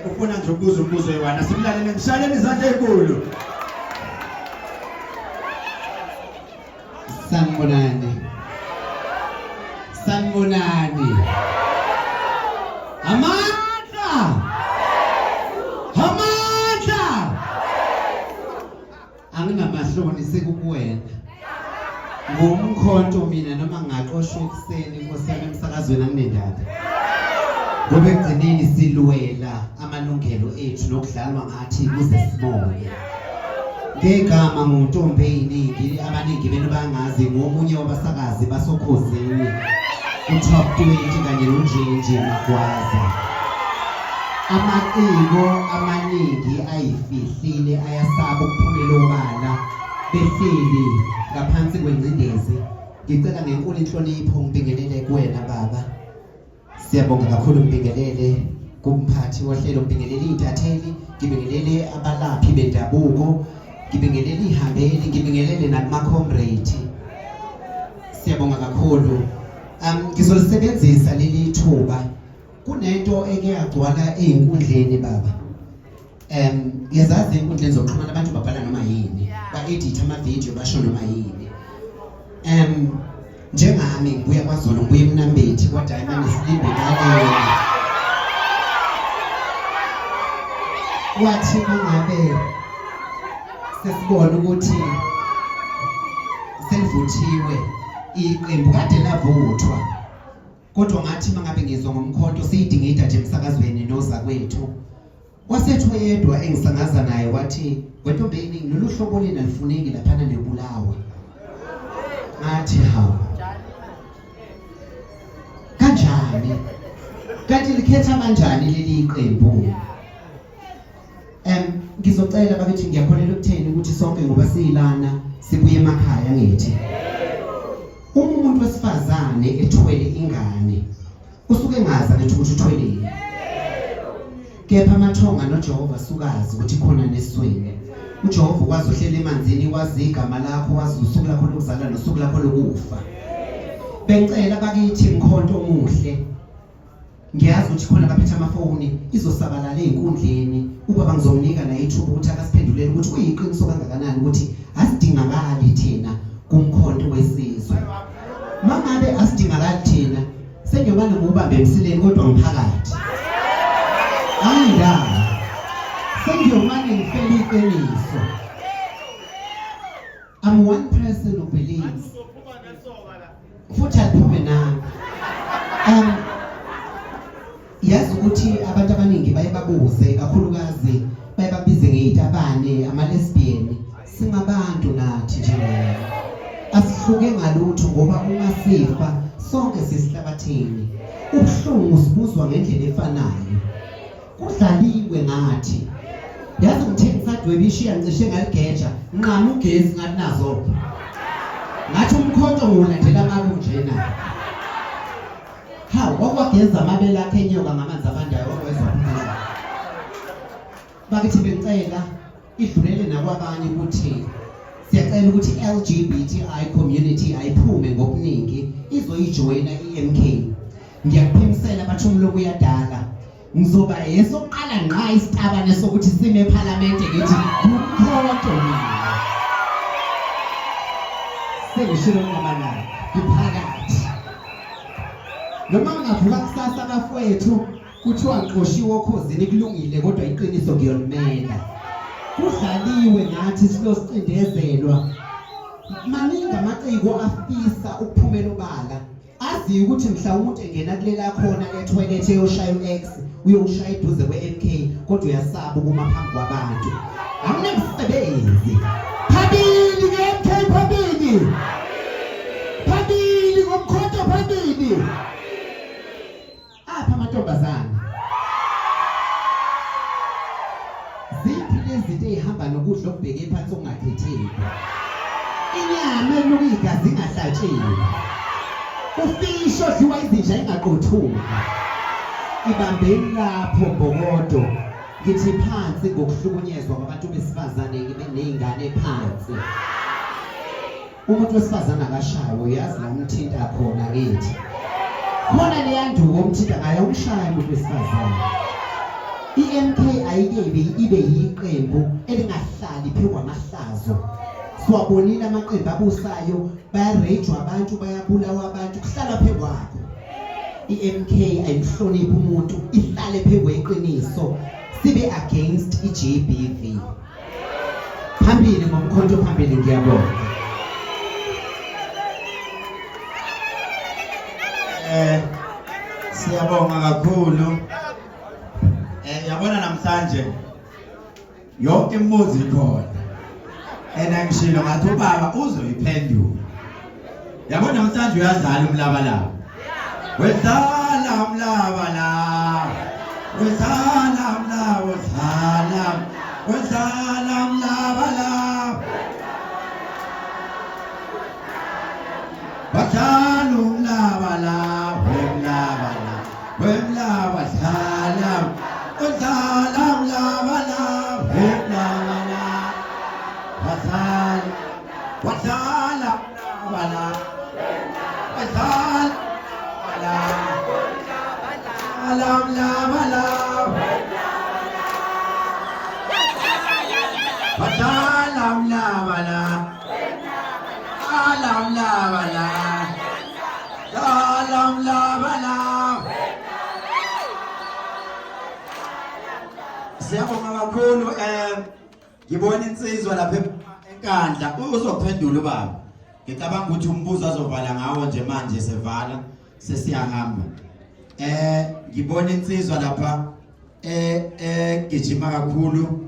ufuna nje ukubuza umbuzo ewana simlalele ngishaleni izandla ezinkulu. Sanibonani. Amandla. Anginamahloni sekukuwena. Ngumkhonto mina noma ngaqoshwe ekseni nkosana emsakazweni anginendaba. Ngoba egcineni silwela amalungelo ethu nokudlalwa ngathi kuze sibone. Ngegama nguNtombi eyiningi abaningi benu bangazi ngomunye wabasakazi basokhosini uTop 20 kanye noNjinji Magwaza. Amaciko amaningi ayifihlile ayasaba ukuphumela obala behleli ngaphansi kwengcindezi. Ngicela ngenkulu inhlonipho ngibingelele kuwena baba. Siyabonga kakhulu ngibingelele kumphathi wohlelo, ngibingelele intatheli, ngibingelele abalaphi bendabuko, ngibingelele ihambeli, ngibingelele nakuma-comrade. Siyabonga kakhulu. Ngizolisebenzisa leli thuba. Kunento eke yagcwala einkundleni baba. Ngiyazazi einkundleni zokuxhumana abantu babhala noma yini, ba-edit ama-video basho noma yini. Njengami ngibuya kwaZulu, ngibuya eMnambethi kwaDiamond Slimbe Kaleni. Wathi mangabe sesibona ukuthi selivuthiwe iqembu kade lavuthwa, kodwa ngathi mangabe ngizwa ngomkhonto siyidingida nje emsakazweni noza kwethu. Wasethu yedwa engisangaza naye wathi, "Wentombi eyiningi lolu hlobo lena lifuneki laphana neBulawa." Ngathi hawu. Kanjani? Kanti likhetha kanjani leli iqembu? Ngizocela bakithi ngiyakholela ukutheni ukuthi sonke ngoba siyilana sibuye emakhaya ngithi. Umuntu wesifazane ethwele ingane usuke engazi ngithi ukuthi uthweleni. Kepha amathonga noJehova sukazi ukuthi khona neswele. uJehova ukwazi uhlela emanzini, wazi igama lakho, wazi usuku lakho lokuzalwa nosuku lakho lokufa. Bengicela bakithi Mkhonto omuhle, ngiyazi ukuthi khona baphethe amafoni izosabalala einkundleni, ubaba ngizomnika na ithuba ukuthi akasiphendulele ukuthi kuyiqiniso kangakanani ukuthi asidingakali thina kumkhonto wesizwe. Mangabe asidingakali thina, sengiyoba ngubambe emsileni kodwa ngiphakathi. Ayindaba. Sengiyomane ngifela iqiniso. I'm one person who believes. Futhi aliphume nami. Yazi ukuthi abantu abaningi bayebabuze kakhulukazi bayebabize ngeitabane ama-lesbian. Singabantu nathi nje. Asihluke ngalutho ngoba uma sifa sonke sisihlabathini. Ubuhlungu sibuzwa ngendlela efanayo. Kudlaliwe ngathi. Yazi ngithe ngisadwebishiya ngicishe ngaligeja, nqama ugesi ngathi nazo. Ngathi umkhonto ngiwulandela akunjena. Hawu wakwageza amabele akhe enyoka ngamanzi abandayo okwezwa umphela. Bakithi bengicela idlulele nakwabanye ukuthi siyacela ukuthi LGBTI community ayiphume ngokuningi izoyijoyina iMK. Ngiyakuphimisela bathi umloku uyadala. Ngizoba yesoqala ngqa isitabane sokuthi sime eParliament ngithi umkhonto mina. Sengishilo ngamanani iphakathi. Noma ngavuka kusasa bafowethu kuthiwa ngiqoshiwe okhosini kulungile kodwa iqiniso ngiyolimela. Kudlaliwe ngathi silosicindezelwa. Maningi amaciko afisa ukuphumela obala. Azi ukuthi mhlawumbe engena kulela khona ethoilet eyoshaya uX uyoshaya iduze kweMK kodwa uyasaba ukuma phambi kwabantu. Akunemsebenzi. Phambili ngeMK phambili. Phambili ngomkhonto phambili. Apha amantombazana. Ziphi lezinto ezihamba nokudla okubheke phansi okungakhetheki. Inyama enokuyigazi ingahlatshiwe. Ufisho odliwa izinja ingaqothuka. Ibambeni lapho Mbokodo. Ngithi phansi ngokuhlukunyezwa kwabantu besifazane nezingane phansi. Umuntu wesifazane akashayo yazi la umthinta khona kithi. Khona leyanduko umthinta ngayo umshaya umuntu wesifazane. iMK ayike ibe yiqembu elingahlali phezu kwamahlazo. Siwabonile amaqembu abusayo bayarejwa abantu bayabulawa abantu kuhlala phezu kwakho. iMK ayimhloniphi umuntu ihlale phezu kweqiniso sibe against iGBV. Phambili ngomkhonto phambili ngiyabonga. Siyabonga kakhulu. Yabona namhlanje yonke imibuzo ikhona. Ngishilo ngathi ubaba uzoyiphendula. Yabona namhlanje uyazala umlabalaba. Wezala umlabalaba. Wezala umlabalaba. Wezala umlabalaba. Wezala umlabalaba. Wemlaba salam, salam laba laba, wemlaba, wasal, wasalam laba laba, wasal, salam laba laba, wasalam laba laba, salam laba laba, salam laba laba. Siyabonga kakhulu ngibona insizwa lapha enkandla uzophendula ubaba. Ngicabanga ukuthi umbuzo azovala ngawo nje manje sevala sesiyahamba. Ngibona insizwa lapha gijima kakhulu